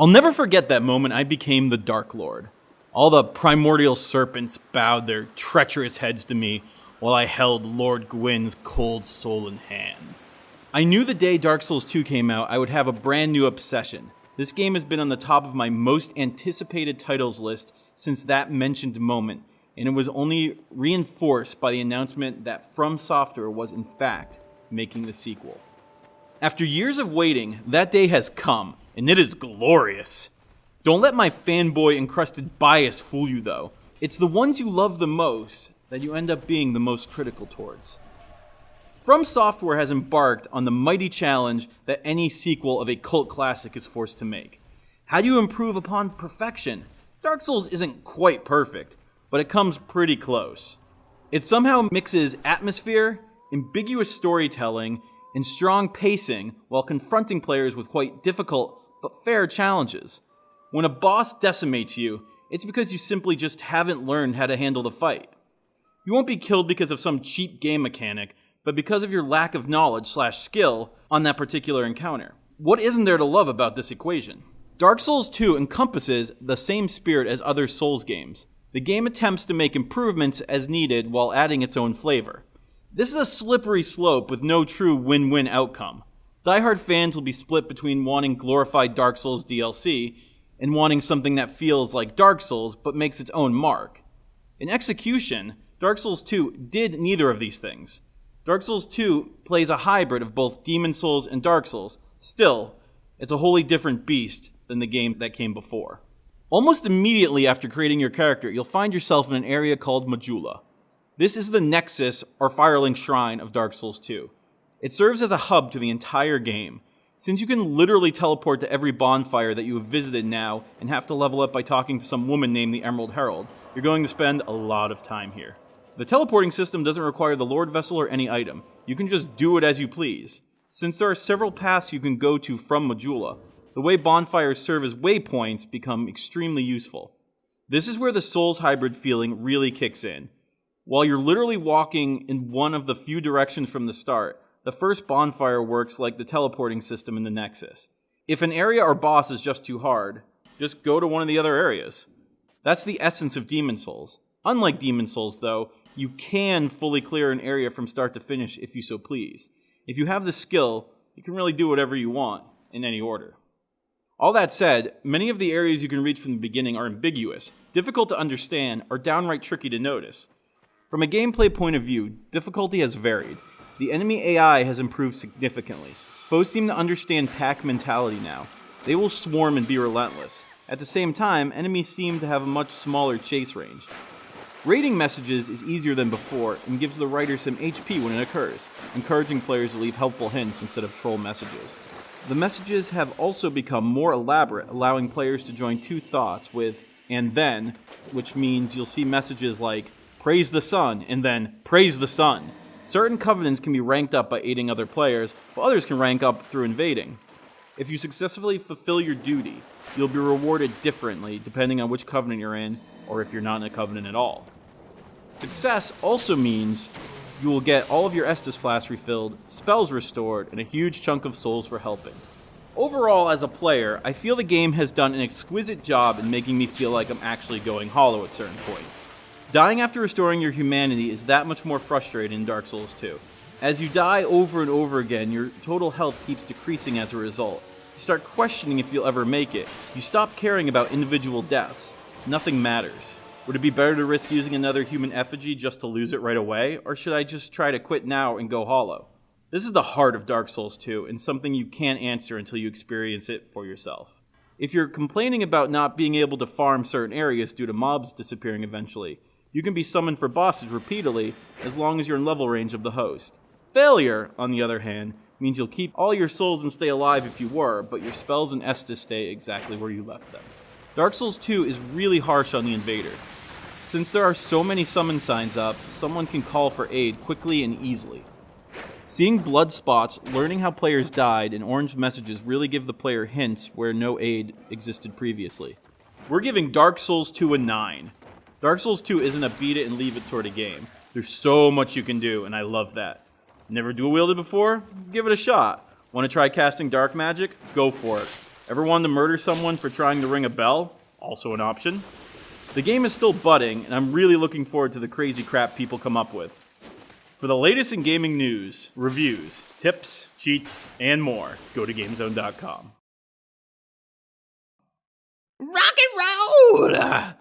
I'll never forget that moment I became the Dark Lord. All the primordial serpents bowed their treacherous heads to me while I held Lord Gwyn's cold soul in hand. I knew the day Dark Souls 2 came out, I would have a brand new obsession. This game has been on the top of my most anticipated titles list since that mentioned moment, and it was only reinforced by the announcement that From Software was in fact making the sequel. After years of waiting, that day has come, and it is glorious. Don't let my fanboy-encrusted bias fool you, though. It's the ones you love the most that you end up being the most critical towards. From Software has embarked on the mighty challenge that any sequel of a cult classic is forced to make. How do you improve upon perfection? Dark Souls isn't quite perfect, but it comes pretty close. It somehow mixes atmosphere, ambiguous storytelling, and strong pacing while confronting players with quite difficult but fair challenges. When a boss decimates you, it's because you simply just haven't learned how to handle the fight. You won't be killed because of some cheap game mechanic, but because of your lack of knowledge/skill on that particular encounter. What isn't there to love about this equation? Dark Souls 2 encompasses the same spirit as other Souls games. The game attempts to make improvements as needed while adding its own flavor. This is a slippery slope with no true win-win outcome. Die-hard fans will be split between wanting glorified Dark Souls DLC and wanting something that feels like Dark Souls but makes its own mark. In execution, Dark Souls 2 did neither of these things. Dark Souls 2 plays a hybrid of both Demon Souls and Dark Souls. Still, it's a wholly different beast than the game that came before. Almost immediately after creating your character, you'll find yourself in an area called Majula. This is the Nexus or Firelink Shrine of Dark Souls 2. It serves as a hub to the entire game. Since you can literally teleport to every bonfire that you have visited now and have to level up by talking to some woman named the Emerald Herald, you're going to spend a lot of time here. The teleporting system doesn't require the Lord Vessel or any item. You can just do it as you please. Since there are several paths you can go to from Majula, the way bonfires serve as waypoints become extremely useful. This is where the Souls hybrid feeling really kicks in. While you're literally walking in one of the few directions from the start, the first bonfire works like the teleporting system in the Nexus. If an area or boss is just too hard, just go to one of the other areas. That's the essence of Demon Souls. Unlike Demon Souls, though, you can fully clear an area from start to finish if you so please. If you have the skill, you can really do whatever you want, in any order. All that said, many of the areas you can reach from the beginning are ambiguous, difficult to understand, or downright tricky to notice. From a gameplay point of view, difficulty has varied. The enemy AI has improved significantly. Foes seem to understand pack mentality now. They will swarm and be relentless. At the same time, enemies seem to have a much smaller chase range. Raiding messages is easier than before and gives the writer some HP when it occurs, encouraging players to leave helpful hints instead of troll messages. The messages have also become more elaborate, allowing players to join two thoughts with "and then," which means you'll see messages like "praise the sun" and then "praise the sun." Certain covenants can be ranked up by aiding other players, while others can rank up through invading. If you successfully fulfill your duty, you'll be rewarded differently depending on which covenant you're in, or if you're not in a covenant at all. Success also means you will get all of your Estus flasks refilled, spells restored, and a huge chunk of souls for helping. Overall, as a player, I feel the game has done an exquisite job in making me feel like I'm actually going hollow at certain points. Dying after restoring your humanity is that much more frustrating in Dark Souls 2. As you die over and over again, your total health keeps decreasing as a result. You start questioning if you'll ever make it. You stop caring about individual deaths. Nothing matters. Would it be better to risk using another human effigy just to lose it right away, or should I just try to quit now and go hollow? This is the heart of Dark Souls 2, and something you can't answer until you experience it for yourself. If you're complaining about not being able to farm certain areas due to mobs disappearing eventually, you can be summoned for bosses repeatedly as long as you're in level range of the host. Failure, on the other hand, means you'll keep all your souls and stay alive if you were, but your spells and Estus stay exactly where you left them. Dark Souls 2 is really harsh on the invader. Since there are so many summon signs up, someone can call for aid quickly and easily. Seeing blood spots, learning how players died, and orange messages really give the player hints where no aid existed previously. We're giving Dark Souls 2 a 9. Dark Souls 2 isn't a beat it and leave it sort of game. There's so much you can do, and I love that. Never dual wielded before? Give it a shot. Want to try casting dark magic? Go for it. Ever wanted to murder someone for trying to ring a bell? Also an option. The game is still budding, and I'm really looking forward to the crazy crap people come up with. For the latest in gaming news, reviews, tips, cheats, and more, go to GameZone.com. Rock and roll!